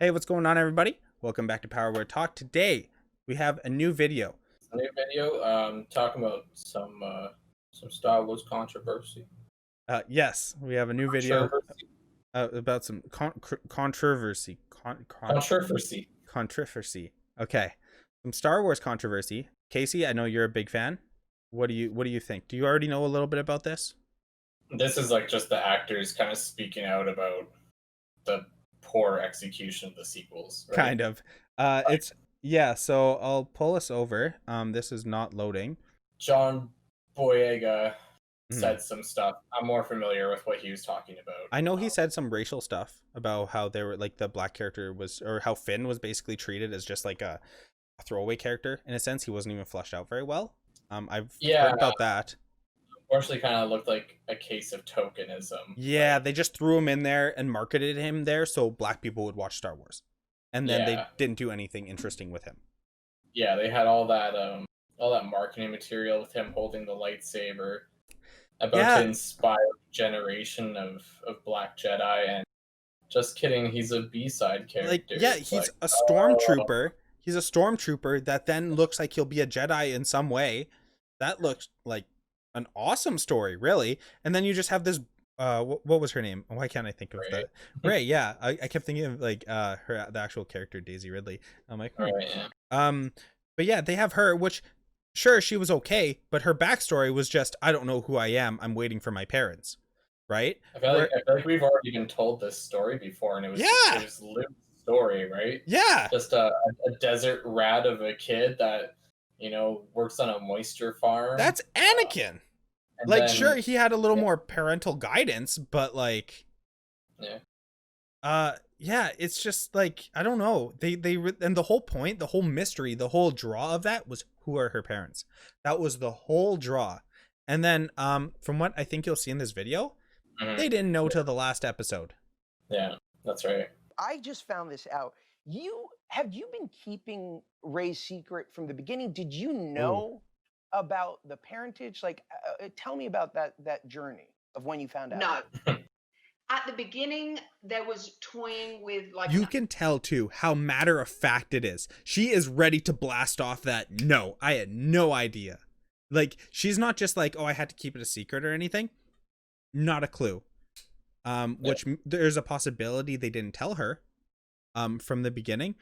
Hey, what's going on, everybody? Welcome back to Power Word Talk. Today, we have a new video. Talking about some Star Wars controversy. Yes, we have a new video about some controversy. Controversy. Controversy. Okay, some Star Wars controversy. Casey, I know you're a big fan. What do you think? Do you already know a little bit about this? This is like just the actors kind of speaking out about the poor execution of the sequels, right? Kind of. So I'll pull us over. This is not loading. John Boyega said some stuff. I'm more familiar with what he was talking about. I know he said some racial stuff about how they were like the black character was, or how Finn was basically treated as just like a throwaway character in a sense. He wasn't even fleshed out very well. I've heard about that. Unfortunately, kind of looked like a case of tokenism. Yeah, they just threw him in there and marketed him there so black people would watch Star Wars, and then they didn't do anything interesting with him. Yeah, they had all that marketing material with him holding the lightsaber about to inspire a generation of Black Jedi, and just kidding, he's a B-side character. He's a stormtrooper. He's a stormtrooper that then looks like he'll be a Jedi in some way. That looks like an awesome story, really. And then you just have this what was her name? Why can't I think of that? Rey. Yeah, I kept thinking of like the actual character Daisy Ridley. I'm like, but yeah, they have her, which sure, she was okay, but her backstory was just, I don't know who I am. I'm waiting for my parents, right? I feel like we've already been told this story before, and it was Luke's story, right? Yeah, just a desert rat of a kid that works on a moisture farm. That's Anakin. Sure, he had a little more parental guidance, but like, it's just like, I don't know. And the whole point, the whole mystery, the whole draw of that was, who are her parents? That was the whole draw. And then, from what I think you'll see in this video, they didn't know till the last episode. Yeah, that's right. I just found this out. Have you been keeping Rey's secret from the beginning? Did you know about the parentage? Like, tell me about that journey of when you found out. No. At the beginning, there was toying with like. You can tell too how matter of fact it is. She is ready to blast off that. No, I had no idea. Like, she's not just like, oh, I had to keep it a secret or anything. Not a clue. Which there's a possibility they didn't tell her from the beginning.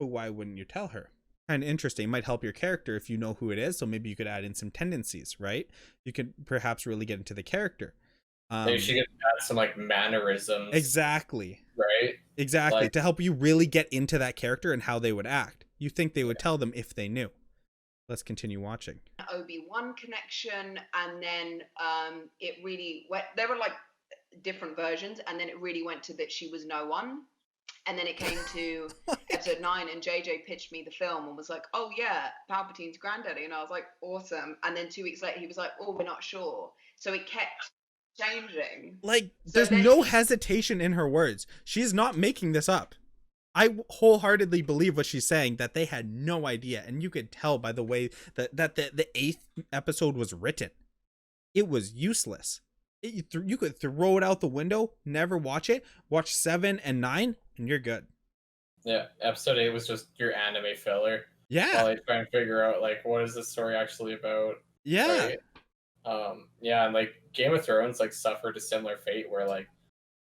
But why wouldn't you tell her? Kind of interesting. Might help your character if you know who it is. So maybe you could add in some tendencies, right? You could perhaps really get into the character. Maybe she could add some like mannerisms. Exactly. Right? Exactly. Like, to help you really get into that character and how they would act. You think they would tell them if they knew. Let's continue watching. Obi-Wan connection, and then it really went, there were like different versions, and then it really went to that she was no one. And then it came to episode 9, and JJ pitched me the film and was like, oh yeah, Palpatine's granddaddy. And I was like, awesome. And then 2 weeks later, he was like, oh, we're not sure. So it kept changing. Like, there's no hesitation in her words. She's not making this up. I wholeheartedly believe what she's saying, that they had no idea. And you could tell by the way that the 8th episode was written. It was useless. You could throw it out the window, never watch it, watch 7 and 9, and you're good. Yeah, episode 8 was just your anime filler. Yeah. While they try and figure out, like, what is this story actually about? Yeah. Right? And like Game of Thrones, like, suffered a similar fate where, like,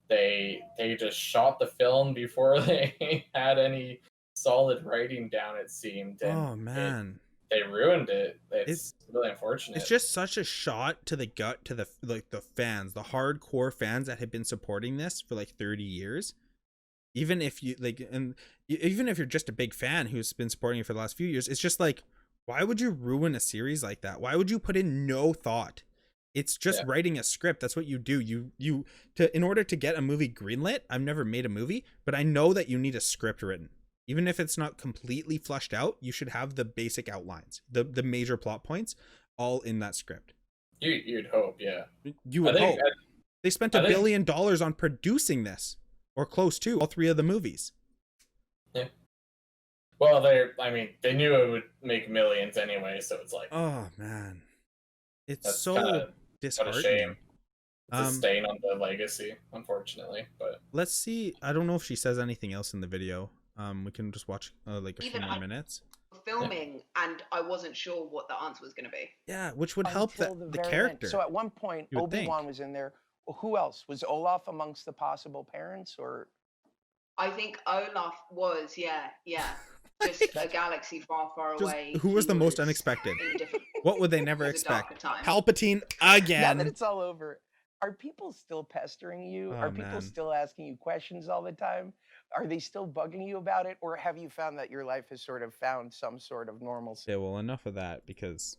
they just shot the film before they had any solid writing down, it seemed. And oh man. They ruined it. It's really unfortunate. It's just such a shot to the gut to the fans, the hardcore fans that have been supporting this for like 30 years. Even if you even if you're just a big fan who's been supporting it for the last few years, it's just like, why would you ruin a series like that? Why would you put in no thought? It's just writing a script. That's what you do. In order to get a movie greenlit, I've never made a movie, but I know that you need a script written. Even if it's not completely fleshed out, you should have the basic outlines, the major plot points, all in that script. You'd hope, yeah. You would hope. They spent $1 billion on producing this, or close to, all 3 of the movies. Yeah. Well, they knew it would make millions anyway, so it's like, oh man, it's so disheartening. It's a stain on the legacy, unfortunately. But let's see. I don't know if she says anything else in the video. We can just watch like a few Even more minutes. Filming, and I wasn't sure what the answer was going to be. Yeah, which would help Until the very character. End. So at one point, you would think. Obi-Wan was in there. Who else? Was Olaf amongst the possible parents, or? I think Olaf was, yeah. Just a galaxy far, far Just away. who was He the most unexpected? in a different- What would they never it was a darker expect? time. Palpatine Now again. that it's all over, are people still pestering you? Oh, Are people man. still asking you questions all the time? Are they still bugging you about it, or have you found that your life has sort of found some sort of normalcy? Yeah, well, enough of that because,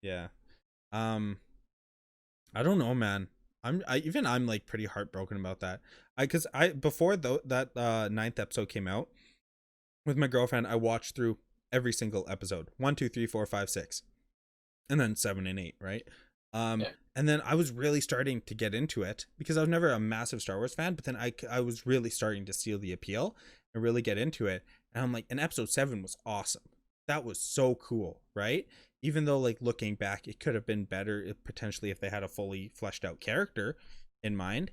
yeah, I don't know, man. I'm like pretty heartbroken about that. Because before that 9th episode came out with my girlfriend, I watched through every single episode 1, 2, 3, 4, 5, 6, and then 7 and 8, right? And then I was really starting to get into it because I was never a massive Star Wars fan, but then I was really starting to see the appeal and really get into it. And I'm like, and episode 7 was awesome. That was so cool, right? Even though, like, looking back, it could have been better potentially if they had a fully fleshed out character in mind.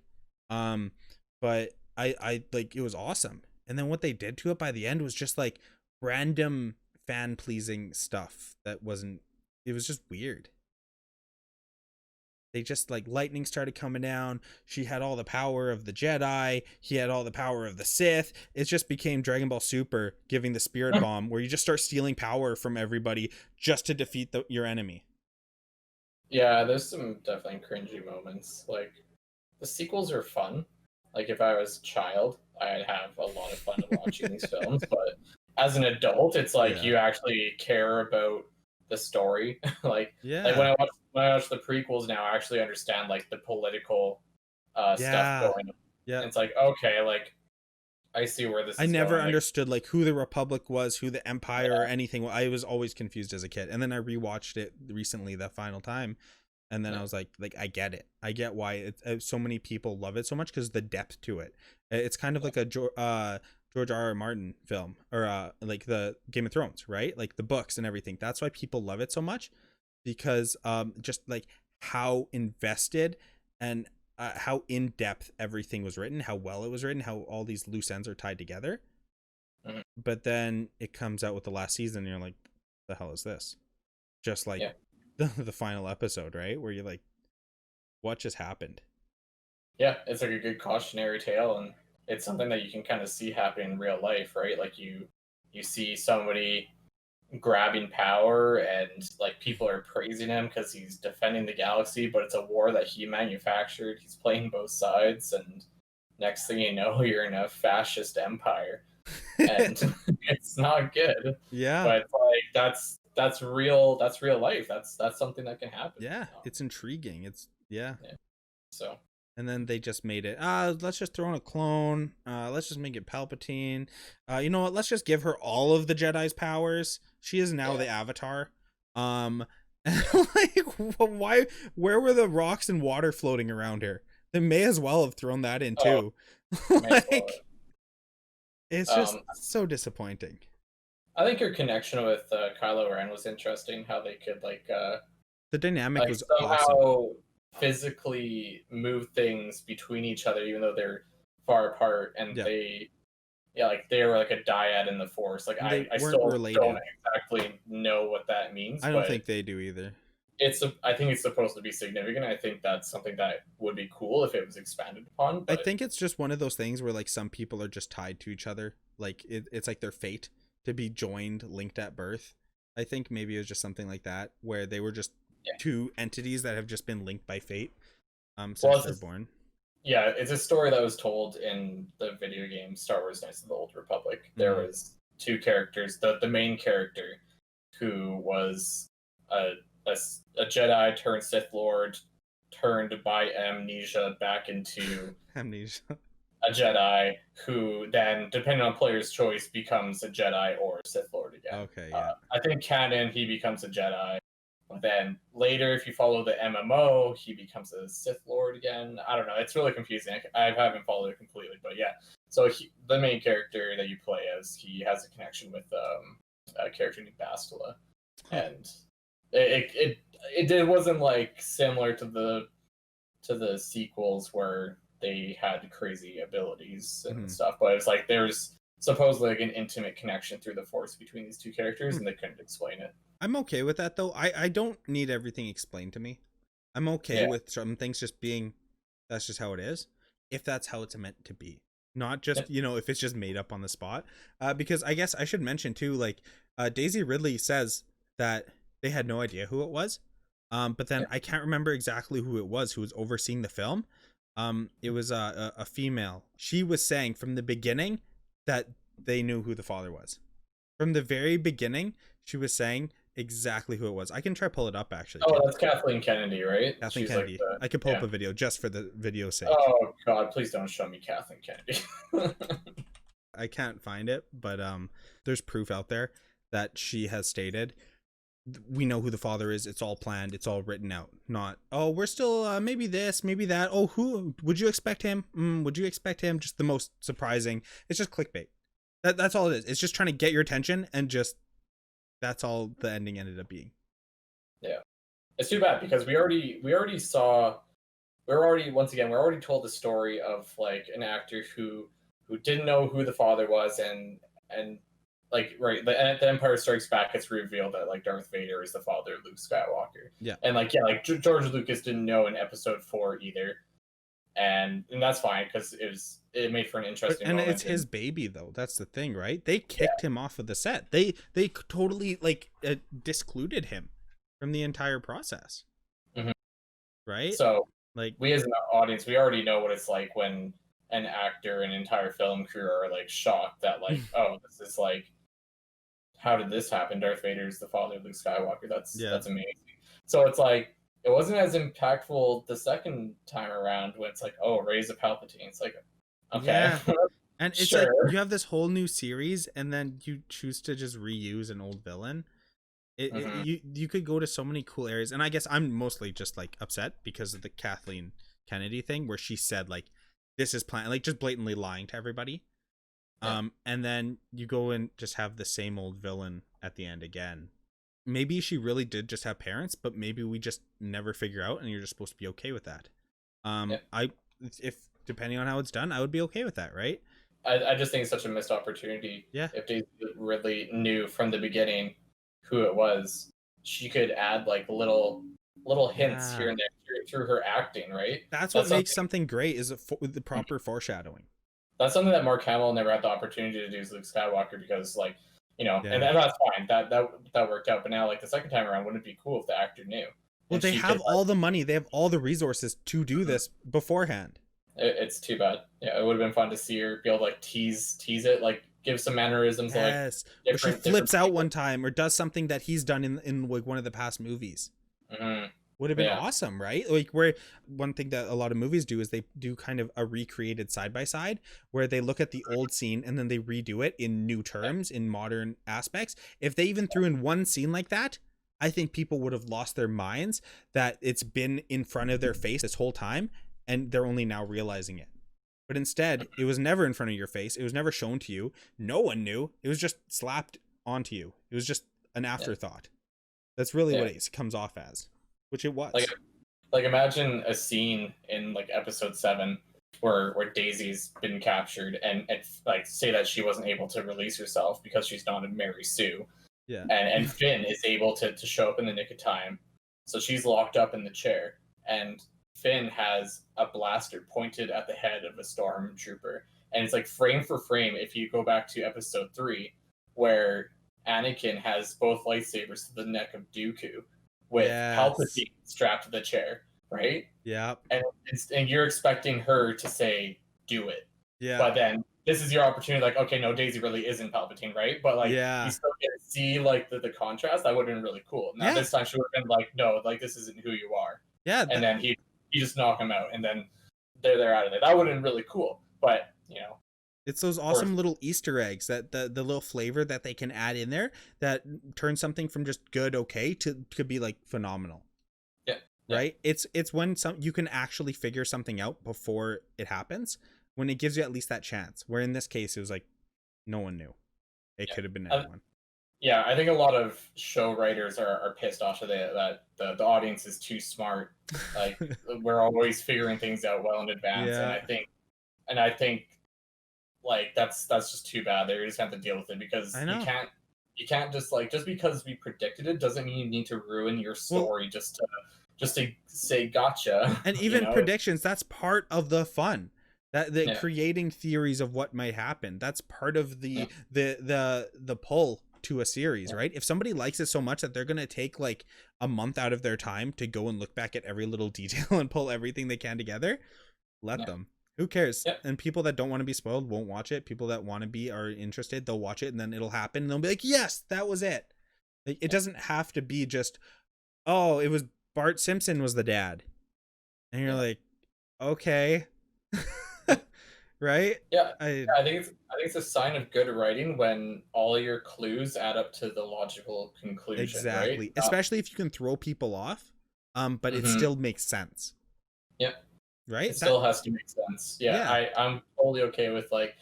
But I like, it was awesome. And then what they did to it by the end was just like random fan pleasing stuff that wasn't, it was just weird. They just, like, lightning started coming down. She had all the power of the Jedi. He had all the power of the Sith. It just became Dragon Ball Super giving the Spirit Bomb, where you just start stealing power from everybody just to defeat your enemy. Yeah, there's some definitely cringy moments. Like, the sequels are fun. Like, if I was a child, I'd have a lot of fun watching these films. But as an adult, it's like you actually care about the story. like when I watch the prequels now, I actually understand, like, the political stuff going on. Yeah. And it's like, okay, like, I see where this is I never going. understood, like, who the Republic was, who the Empire or anything. I was always confused as a kid. And then I rewatched it recently, the final time. And then I was like, I get it. I get why so many people love it so much, because the depth to it. It's kind of like a George R.R. Martin film, or like the Game of Thrones, right? Like the books and everything. That's why people love it so much, because just like how invested and how in depth everything was written, how well it was written, how all these loose ends are tied together. Mm-hmm. But then it comes out with the last season, and you're like, the hell is this? Just like the final episode, right? Where you're like, what just happened? Yeah, it's like a good cautionary tale, and it's something that you can kind of see happen in real life, right? Like you see somebody grabbing power, and like people are praising him because he's defending the galaxy, but it's a war that he manufactured. He's playing both sides, and next thing you know, you're in a fascist empire, and it's not good. Yeah, but like that's real. That's real life. That's something that can happen. Yeah, it's intriguing. It's So. And then they just made it, let's just throw in a clone. Let's just make it Palpatine. You know what? Let's just give her all of the Jedi's powers. She is now the Avatar. Like, why? Where were the rocks and water floating around her? They may as well have thrown that in too. Like, it's just so disappointing. I think your connection with Kylo Ren was interesting. How they could, like, the dynamic was somehow awesome. Physically move things between each other, even though they're far apart, and they were like a dyad in the Force. Like, I still related. Don't exactly know what that means. I don't think they do either. I think it's supposed to be significant. I think that's something that would be cool if it was expanded upon. But I think it's just one of those things where, like, some people are just tied to each other. Like, it's like their fate to be joined, linked at birth. I think maybe it was just something like that, where they were just two entities that have just been linked by fate since they're born. Yeah, it's a story that was told in the video game Star Wars Knights of the Old Republic. There was two characters. The main character, who was a Jedi turned Sith Lord, turned by amnesia back into a Jedi, who then, depending on player's choice, becomes a Jedi or a Sith Lord again. Okay, yeah. I think canon, he becomes a Jedi. Then later, if you follow the MMO, he becomes a Sith Lord again. I don't know. It's really confusing. I haven't followed it completely, but yeah. So the main character that you play as, he has a connection with a character named Bastila, and it wasn't like similar to to the sequels where they had crazy abilities and Mhm. stuff, but it's like there's supposedly like an intimate connection through the Force between these two characters, and they couldn't explain it. I'm okay with that though. I don't need everything explained to me. I'm okay Yeah. with some things just being that's just how it is. If that's how it's meant to be. Not just, Yep. you know, if it's just made up on the spot. Because I guess I should mention too, like, Daisy Ridley says that they had no idea who it was. But then Yep. I can't remember exactly who it was who was overseeing the film. It was a female. She was saying from the beginning that they knew who the father was. From the very beginning, she was saying exactly who it was. I can try pull it up actually. Oh, too. that's Kathleen Kennedy, right? Kathleen She's Kennedy. like I could pull yeah. up a video just for the video's sake. Oh God, please don't show me Kathleen Kennedy. I can't find it, but there's proof out there that she has stated we know who the father is. It's all planned. It's all written out. Not, oh, we're still maybe this, maybe that. Oh, who would you expect him? Would you expect him? Just the most surprising. It's just clickbait. That's all it is. It's just trying to get your attention, and just that's all the ending ended up being. Yeah, it's too bad because we already saw. We're already told the story of like an actor who didn't know who the father was, and like right the Empire Strikes Back, it's revealed that like Darth Vader is the father of Luke Skywalker. Yeah. And like like George Lucas didn't know in Episode 4 either, and that's fine because it made for an interesting And moment. it's his baby though. That's the thing, right? They kicked him off of the set. They totally like discluded him from the entire process. Mhm. Right? So like we as an audience, we already know what it's like when an actor and entire film crew are like shocked that like, oh, this is like, how did this happen? Darth Vader is the father of Luke Skywalker. That's amazing. So it's like it wasn't as impactful the second time around when it's like, oh, Rey's a Palpatine. It's like, okay. Yeah. And it's Sure. like you have this whole new series, and then you choose to just reuse an old villain. You could go to so many cool areas, and I guess I'm mostly just like upset because of the Kathleen Kennedy thing, where she said like this is planned, like just blatantly lying to everybody. Yeah. And then you go and just have the same old villain at the end again. Maybe she really did just have parents, but maybe we just never figure out, and you're just supposed to be okay with that. If depending on how it's done, I would be okay with that, right? I just think it's such a missed opportunity. Yeah. If Daisy Ridley knew from the beginning who it was, she could add like little hints here and there through her acting, right? That's what makes something great, is the proper foreshadowing. That's something that Mark Hamill never had the opportunity to do as Luke Skywalker because, like, you know, and that's fine. That worked out. But now, like, the second time around, wouldn't it be cool if the actor knew? Well, they have all the money. They have all the resources to do this beforehand. It's too bad. Yeah, it would have been fun to see her be able to, like, tease it, like, give some mannerisms. Yes. Like, or she flips out one time or does something that he's done in like one of the past movies. Mm-hmm. Would have been awesome, right? Like, where one thing that a lot of movies do is they do kind of a recreated side by side, where they look at the old scene and then they redo it in new terms, in modern aspects. If they even threw in one scene like that, I think people would have lost their minds that it's been in front of their face this whole time and they're only now realizing it. But instead, it was never in front of your face. It was never shown to you. No one knew. It was just slapped onto you. It was just an afterthought. That's really what it comes off as. Which it was. Like imagine a scene in like Episode 7 where Daisy's been captured and like say that she wasn't able to release herself because she's not a Mary Sue. Yeah. And Finn is able to show up in the nick of time. So she's locked up in the chair, and Finn has a blaster pointed at the head of a stormtrooper. And it's like frame for frame if you go back to Episode 3, where Anakin has both lightsabers to the neck of Dooku, with Palpatine strapped to the chair, right? Yeah. And you're expecting her to say, do it. Yeah. But then this is your opportunity, like, okay, no, Daisy really isn't Palpatine, right? But like, you still get to see like the contrast. That would have been really cool. Now this time she would have been like, no, like this isn't who you are. Yeah. And then he just knock him out, and then they're out of there. That would have been really cool. But you know, it's those awesome little Easter eggs, that the little flavor that they can add in there that turns something from just good, okay, to could be like phenomenal. Yeah. Right. It's when you can actually figure something out before it happens, when it gives you at least that chance. Where in this case, it was like no one knew. It could have been anyone. Yeah, I think a lot of show writers are pissed off today that the audience is too smart. Like we're always figuring things out well in advance, Yeah, and I think like that's just too bad. They just have to deal with it because I know. you can't just like just because we predicted it doesn't mean you need to ruin your Well, story just to say gotcha. and You even know? predictions, that's part of the fun. That the Yeah, creating theories of what might happen. That's part of yeah, the pull to a series, yeah, right? If somebody likes it so much that they're gonna take like a month out of their time to go and look back at every little detail and pull everything they can together, let yeah, them. Who cares? yeah, And people that don't want to be spoiled won't watch it. People that want to be are interested, they'll watch it and then it'll happen. And they'll be like, yes, that was it. Like it yeah. doesn't have to be just, oh, it was Bart Simpson was the dad. And you're Yeah. like, okay. Right? Yeah, I I think it's a sign of good writing when all your clues add up to the logical conclusion, right? exactly. Especially if you can throw people off, but it Mhm. still makes sense. Yeah, it Right? That still has to make sense. Yeah, yeah. I'm totally okay with like,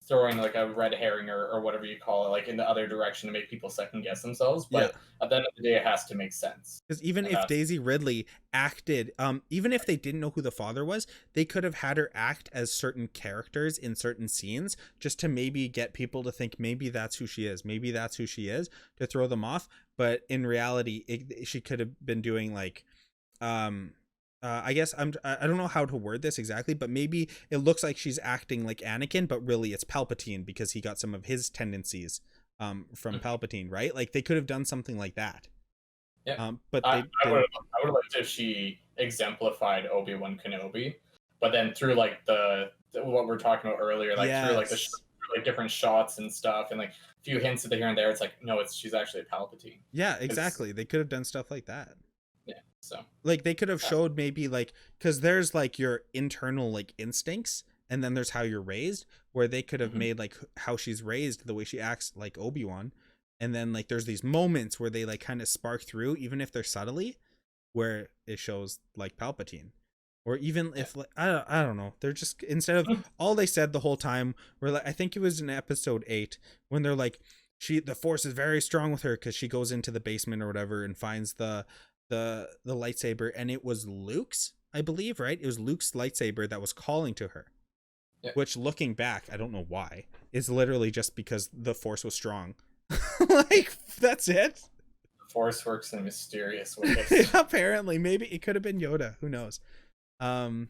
throwing like a red herring or whatever you call it, like in the other direction to make people second guess themselves. Yeah. But at the end of the day, it has to make sense. Because even And if that's Daisy Ridley acted, even if they didn't know who the father was, they could have had her act as certain characters in certain scenes just to maybe get people to think maybe that's who she is, maybe that's who she is, to throw them off. But in reality, she could have been doing like, um, I guess I don't know how to word this exactly, but maybe it looks like she's acting like Anakin, but really it's Palpatine because he got some of his tendencies from Mhm. Palpatine, right? Like they could have done something like that. Yeah. But I, they I would didn't. I would have liked if she exemplified Obi-Wan Kenobi, but then through like what we're talking about earlier, like through like Yes. through, like different shots and stuff, and like a few hints at the here and there, it's like no, it's she's actually a Palpatine. Yeah, It's exactly. They could have done stuff like that. yeah. So Like they could have uh, showed maybe like because there's like your internal like instincts and then there's how you're raised where they could have mhm. made like how she's raised the way she acts like Obi-Wan and then like there's these moments where they like kind of spark through even if they're subtly where it shows like Palpatine or even Yeah. if like I don't know they're just instead of all they said the whole time where like I think it was in episode 8 when they're like the force is very strong with her because she goes into the basement or whatever and finds the lightsaber and it was Luke's, I believe, right? It was Luke's lightsaber that was calling to her, Yeah. which looking back I don't know why is literally just because the force was strong. Like that's it. The Force works in mysterious ways. Apparently maybe it could have been Yoda, who knows. um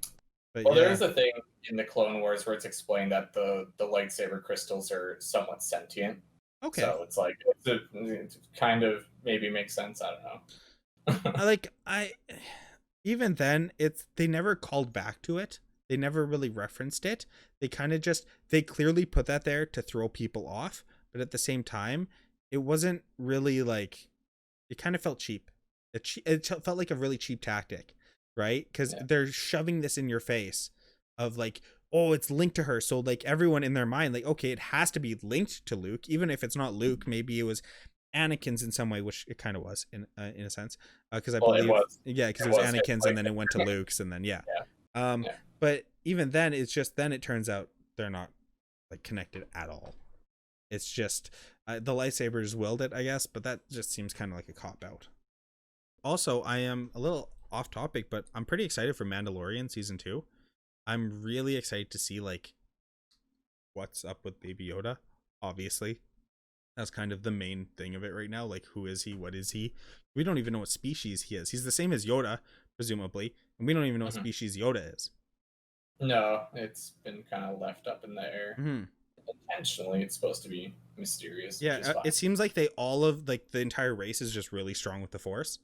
but Well, yeah. there's a thing in the Clone Wars where it's explained that the lightsaber crystals are somewhat sentient. Okay. So it's like it kind of maybe makes sense. I don't know. I like I even then it's they never called back to it, they never really referenced it. They kind of just they clearly put that there to throw people off, but at the same time it wasn't really like it kind of felt cheap. It felt like a really cheap tactic, right? Because Yeah. they're shoving this in your face of like, oh, it's linked to her, so like everyone in their mind like, okay, it has to be linked to Luke even if it's not Luke, maybe it was Anakin's in some way, which it kind of was in a sense, because I Well, it believe was. yeah, because It it was was his Anakin's and then it went to lightsaber. Luke's and then yeah, Yeah. um, Yeah. but even then it's just then it turns out they're not like connected at all. It's just the lightsabers willed it, I guess, but that just seems kind of like a cop out. Also, I am a little off topic, but I'm pretty excited for Mandalorian season 2. I'm really excited to see like what's up with Baby Yoda. Obviously, that's kind of the main thing of it right now. Like, who is he? What is he? We don't even know what species he is. He's the same as Yoda, presumably, and we don't even know what Mhm. species Yoda is. No, it's been kind of left up in the air. Hmm. Intentionally, it's supposed to be mysterious, which Yeah, is fine. it seems like they all of like the entire race is just really strong with the Force,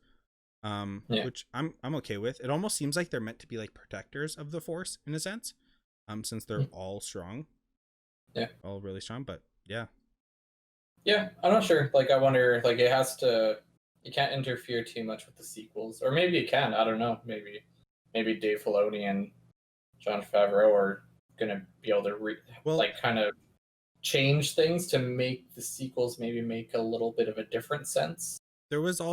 Yeah. which I'm okay with. It almost seems like they're meant to be like protectors of the Force in a sense, since they're Mm. all strong, Yeah. all really strong. But yeah, Yeah, I'm not sure. Like, I wonder, like, it has to. You can't interfere too much with the sequels, or maybe it can. I don't know. Maybe Dave Filoni and Jon Favreau are gonna be able to well, like kind of change things to make the sequels maybe make a little bit of a different sense. there was 'Cause-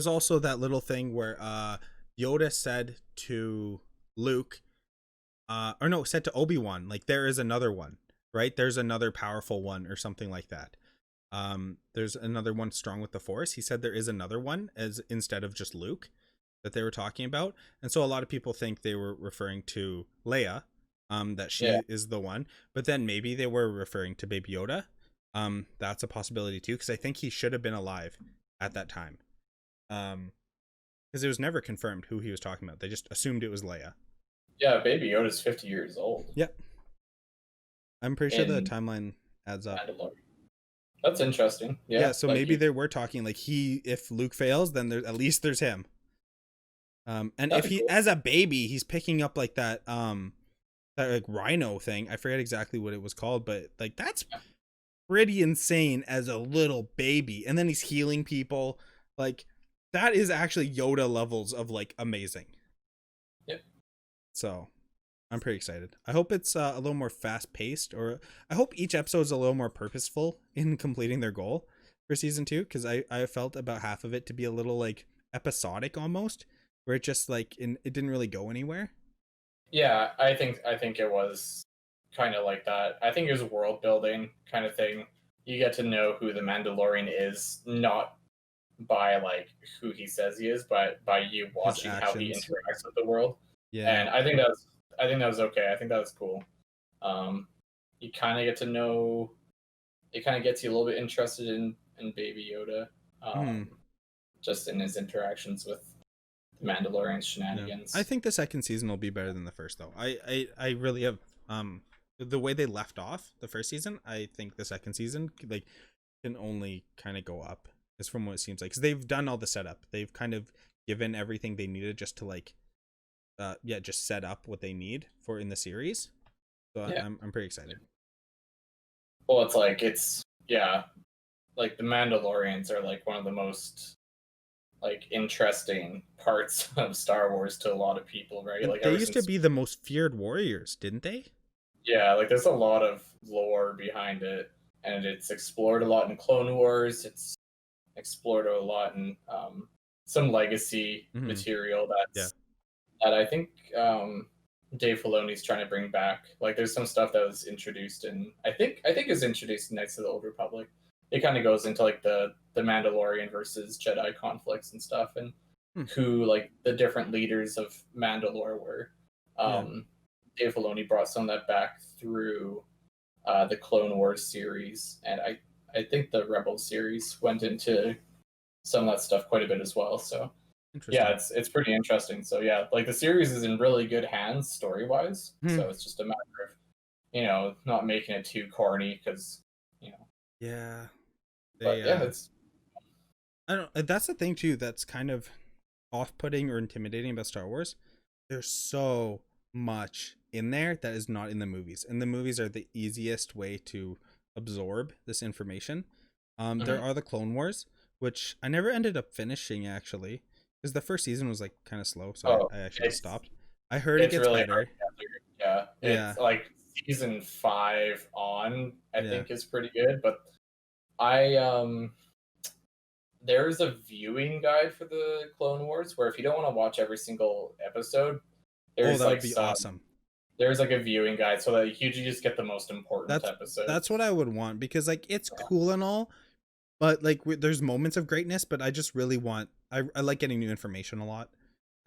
also that little thing where Yoda said to Luke, or no, said to Obi-Wan, like there is another one. right? There's another powerful one or something like that. There's another one strong with the Force. He said there is another one as instead of just Luke that they were talking about. And so a lot of people think they were referring to Leia, that she is the one, but then maybe they were referring to Baby Yoda. That's a possibility too, because I think he should have been alive at that time. Because it was never confirmed who he was talking about. They just assumed it was Leia. Yeah, Baby Yoda's 50 years old. Yep. I'm pretty sure the timeline adds up. That's interesting. Yeah. So like maybe they were talking like if Luke fails, then at least there's him. And if he, as a baby, he's picking up like that like rhino thing. I forget exactly what it was called, but like that's pretty insane as a little baby. And then he's healing people. Like that is actually Yoda levels of like amazing. Yep. So I'm pretty excited. I hope it's a little more fast paced, or I hope each episode is a little more purposeful in completing their goal for season 2. Cause I felt about half of it to be a little like episodic almost, where it just like it didn't really go anywhere. Yeah, I think it was kind of like that. I think it was a world building kind of thing. You get to know who the Mandalorian is, not by like who he says he is, but by you watching how he interacts with the world. Yeah. And I think that was okay. I think that was cool. You kind of get to know. It kind of gets you a little bit interested in Baby Yoda, just in his interactions with Mandalorian shenanigans. Yeah. I think the second season will be better than the first, though. I really have the way they left off the first season. I think the second season like can only kind of go up, is from what it seems like, because they've done all the setup. They've kind of given everything they needed just to like just set up what they need for in the series. So yeah. I'm pretty excited. Well, it's like like the Mandalorians are like one of the most like interesting parts of Star Wars to a lot of people, right? Like they used to be the most feared warriors, didn't they? Yeah, like there's a lot of lore behind it, and it's explored a lot in Clone Wars. It's explored a lot in some legacy material that I think Dave Filoni's trying to bring back. Like there's some stuff that was introduced in I think it was introduced in Knights of the Old Republic. It kind of goes into like the Mandalorian versus Jedi conflicts and stuff, and who like the different leaders of Mandalore were. Dave Filoni brought some of that back through the Clone Wars series, and I think the Rebel series went into some of that stuff quite a bit as well. So yeah, it's pretty interesting. So yeah, like the series is in really good hands story wise. So it's just a matter of not making it too corny, because yeah. It's I don't. That's the thing too. That's kind of off-putting or intimidating about Star Wars. There's so much in there that is not in the movies, and the movies are the easiest way to absorb this information. There are the Clone Wars, which I never ended up finishing actually, because the first season was like kind of slow, so I actually stopped. I heard it gets really better. It's like season 5 on, I think is pretty good, but there's a viewing guide for the Clone Wars where if you don't want to watch every single episode, there's that would be awesome. There's like a viewing guide so that you just get the most important episodes. That's what I would want, because like it's cool and all, but like there's moments of greatness, but I just really want I like getting new information a lot,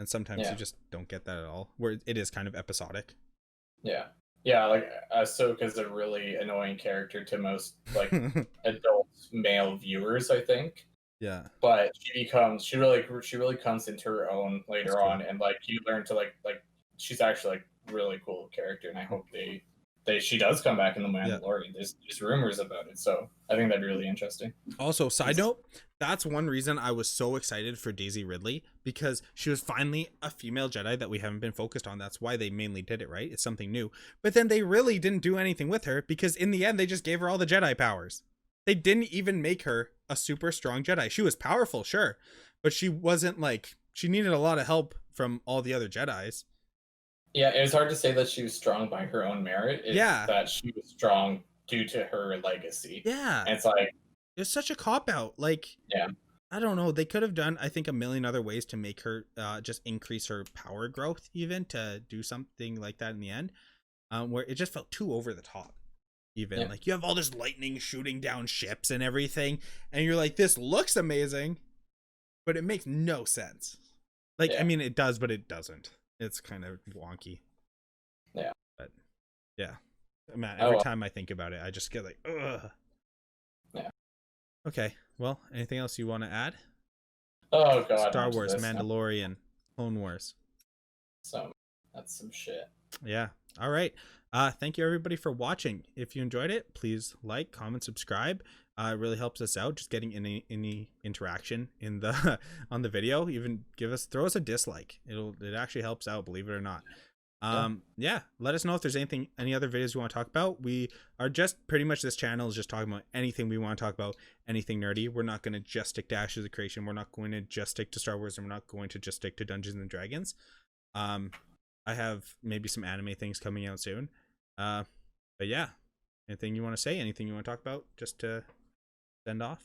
and sometimes you just don't get that at all, where it is kind of episodic. Yeah, like Ahsoka's a really annoying character to most like adult male viewers, I think. Yeah. But she really comes into her own later on, and like you learn to like she's actually like really cool character, and I hope she does come back in the Mandalorian. There's rumors about it, so I think that'd be really interesting. Also, side note, that's one reason I was so excited for Daisy Ridley, because she was finally a female Jedi that we haven't been focused on. That's why they mainly did it, right? It's something new. But then they really didn't do anything with her, because in the end they just gave her all the Jedi powers. They didn't even make her a super strong Jedi. She was powerful, sure, but she wasn't like, she needed a lot of help from all the other Jedis. Yeah, it was hard to say that she was strong by her own merit. It's that she was strong due to her legacy. Yeah. And it's like, it's such a cop-out. Like, I don't know. They could have done, I think, a million other ways to make her just increase her power growth, even to do something like that in the end, where it just felt too over the top. even. Yeah. Like, you have all this lightning shooting down ships and everything, and you're like, this looks amazing, but it makes no sense. Like, Yeah. I mean, it does, but it doesn't. It's kind of wonky. Yeah. But yeah, man, Oh, every well. time I think about it, I just get like, ugh. Yeah. Okay, well, anything else you want to add? Oh god. Star onto Wars, this now. Mandalorian, Clone Wars. That's some shit. Yeah. All right. Thank you everybody for watching. If you enjoyed it, please like, comment, subscribe. It really helps us out. Just getting any interaction in the on the video. Even throw us a dislike. It actually helps out, believe it or not. Yeah. Let us know if there's any other videos you want to talk about. We are just pretty much, this channel is just talking about anything we want to talk about, anything nerdy. We're not going to just stick to Ashes of Creation. We're not going to just stick to Star Wars, and we're not going to just stick to Dungeons and Dragons. I have maybe some anime things coming out soon. But yeah, anything you want to say? Anything you want to talk about? Just to send off.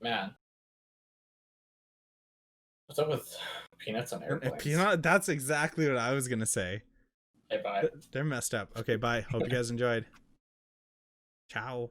Man. What's up with peanuts on airplanes? Peanut. That's exactly what I was gonna say. Hey, bye. They're messed up. Okay, bye. Hope you guys enjoyed. Ciao.